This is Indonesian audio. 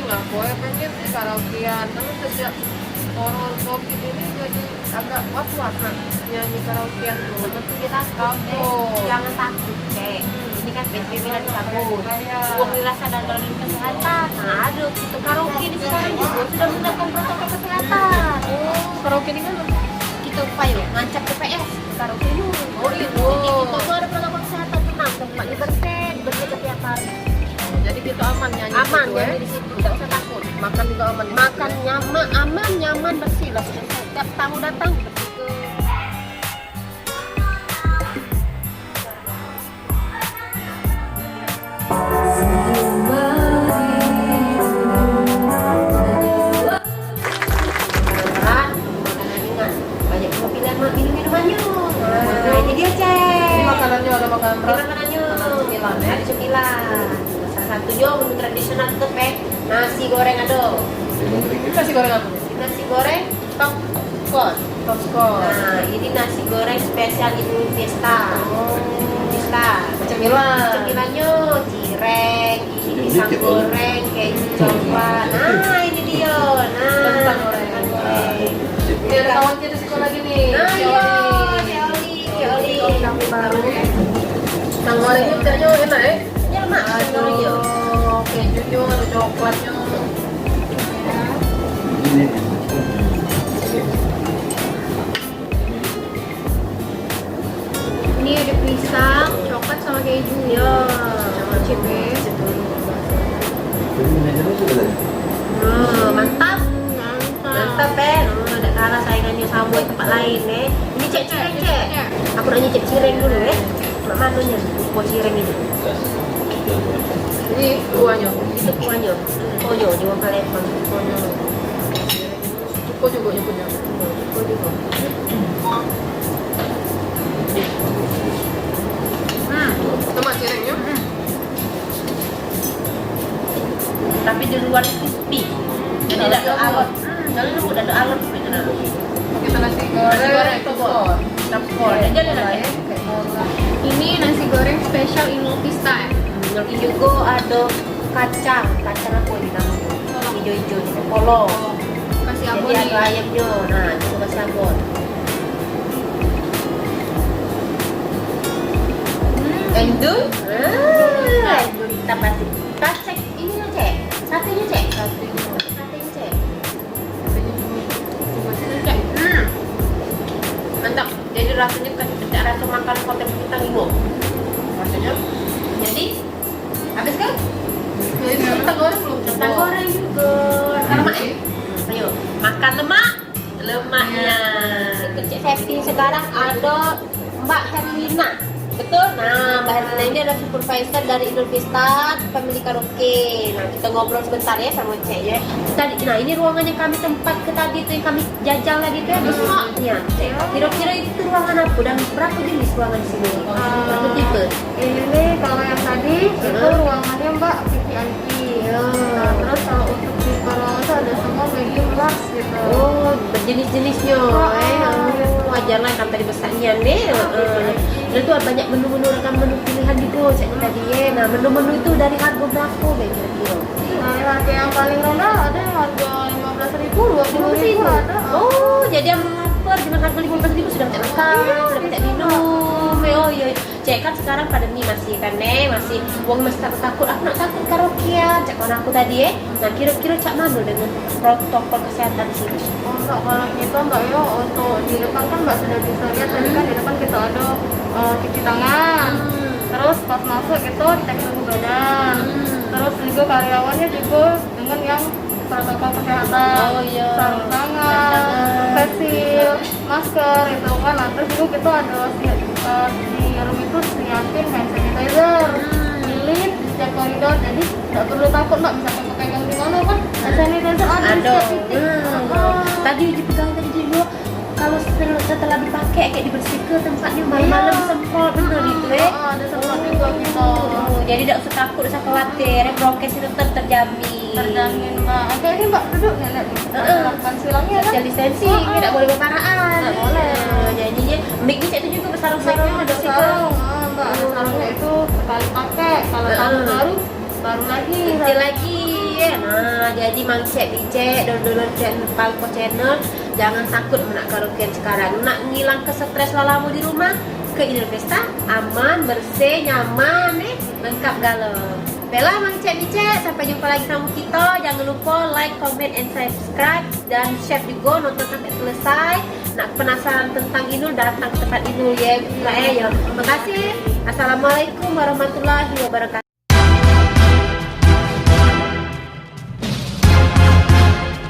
Aku ya pengen sih karaokean, tapi sejak horor COVID ini jadi agak was-was nyanyi karaokean tuh. Seperti kita jangan takut, Cek. Ini kan PSBB lagi cabut. Uang dirasa dan kesehatan. Nah, aduh, itu karaoke di sekarang juga sudah menerapkan protokol kesehatan. Karaoke ini kan Kita upaya ngancap TPS karaoke dulu. Oh iya. Jadi kita tuh ada protokol kesehatan tenang, tempatnya bersih setiap hari. Jadi kita aman nyanyi Aman situ, ya di situ, tidak usah takut. Makan juga aman. Makan aman, nyaman, bersih lah. Setiap tamu datang bersih ke banyak pilihan minumannya. Nah, ini dia, Cek. Ini makanannya ada makanan berat. Makanannya cemilan ya. ada cemilan. Salah satunya menu tradisional tuh nasi goreng ado. Ini nasi goreng apa? Nasi goreng tokskon. Toskon. Nah, ini nasi goreng spesial Idul Fiesta. Fiesta. Cemilan. Cemilannya cireng, ini pisang goreng, keju coklat. Nah, ini dia. Nah, Kentang goreng. Ini ada kawan kita di sekolah lagi nih. Nah, Si iya, Oli. Oli. Kami baru. Kentang gorengnya kayaknya enak ya. Ya, Mak, gorengnya. Aduh, kejunya ada coklatnya. Ini ada pisang, coklat sama keju. Ya, Cip ya. Mantap. Mantap, Ben. Tidak kalah saingannya sama buat tempat lain, Ini cek cireng, Cek. Aku nak nyicip cireng dulu, Mak manunya, buat cireng ini. Ini kuahnya. Itu kuahnya. Koyo, di wong Palembang. Kuahnya. Cukup juga nyebutnya. Koyo juga. Tomat cirengnya. Tapi di luar crispy. Jadi tidak ada alot. Jadi lu udah ada alot sebenarnya. Kita nasi goreng. Toskon. Toskon. Jadi ada lagi. Ini nasi goreng spesial Idul Fiesta. Ini juga ada kacang apa ini namanya? Hijau-hijau ini polo. Kasih Jadi abon ada nih. ayamnya. Nah, itu kasih abon. Endul. Itu kita pasti. Cek ini ya, Cek. Satenya, Cek. Satenya, Cek. Mantap. Jadi rasanya kan tidak rasa makan hotel bintang 5. Rasanya. Jadi habis kan? Ini kentang goreng belum? Kentang goreng juga. Lemak ya? Ayo, makan lemaknya. Kecil setting sekarang ada Mbak Herlina. Betul? Nah, Mbak Herlina ini adalah supervisor dari Idul Fiesta Family Karaoke. Nah, kita ngobrol sebentar ya sama Cek ya. Tadi, nah ini ruangannya kami tempat ke tadi itu yang kami jajal tadi itu ya, besarnya. Cek, kira-kira itu ruangan apa dan berapa jenis ruangan di sini? Berapa tipe? Ini kalau yang tadi itu ruangannya Mbak VIP. Nah, terus kalau untuk di ruangan itu ada semua medium large gitu. Oh, berjenis-jenisnya. Wajar lah kan tadi besarnya nih. Dan itu banyak menu-menu menu pilihan juga Cek tadi ya. Nah, menu-menu itu dari harga berapa kira-kira? Nah, harga yang paling rendah ada yang harga 15.000, 20.000 ada. Oh, jadi yang lapar dengan harga 15.000 sudah tidak makan, sudah tidak minum. Oh iya, Cek kan sekarang pandemi masih kan masih uang masih takut. Aku nak takut karaokean, Cek kawan aku tadi ya. Nah, kira-kira Cak mana dengan protokol kesehatan di sini? Oh, enggak, kalau kita enggak ya, untuk di depan kan Mbak sudah bisa lihat tadi kan di depan kita ada cuci tangan. Terus pas masuk itu cek suhu badan. Terus juga karyawannya juga dengan yang protokol kesehatan. Oh iya. Sarung tangan, face shield, masker itu kan. Nah, terus juga kita ada di room itu siapin hand sanitizer, lilin, setiap koridor. Jadi nggak perlu takut Mbak bisa pegang di mana kan. Hand sanitizer ada di setiap titik. Tadi dipegang tadi juga kalau setelah dipakai kayak dibersihkan tempatnya malam-malam semprot bener itu Ada semprot juga kita. Jadi tidak usah takut, tidak usah khawatir, prokes itu tetap terjamin. Terjamin Mbak. Oke ini Mbak duduk nih lihat nih. Lakukan silangnya kan. Social distancing, tidak boleh berparaan. Tidak boleh. Jadinya mic itu juga bersarung-sarung Ada sarung, Mbak. Ada sarungnya itu sekali pakai. Kalau sarung baru lagi. Ganti lagi. ya. Nah, jadi Mang Cek Bicek download Palco channel. Jangan takut nak karaokean sekarang. Nak ngilang ke stres lalamu di rumah, ke Innovesta, aman, bersih, nyaman, lengkap galau. Bella Mang Cek Bicek, sampai jumpa lagi sama kita. Jangan lupa like, comment, and subscribe dan share juga, nonton sampai selesai. Nak penasaran tentang Inul, datang ke tempat Inul ya. Makasih. Assalamualaikum warahmatullahi wabarakatuh.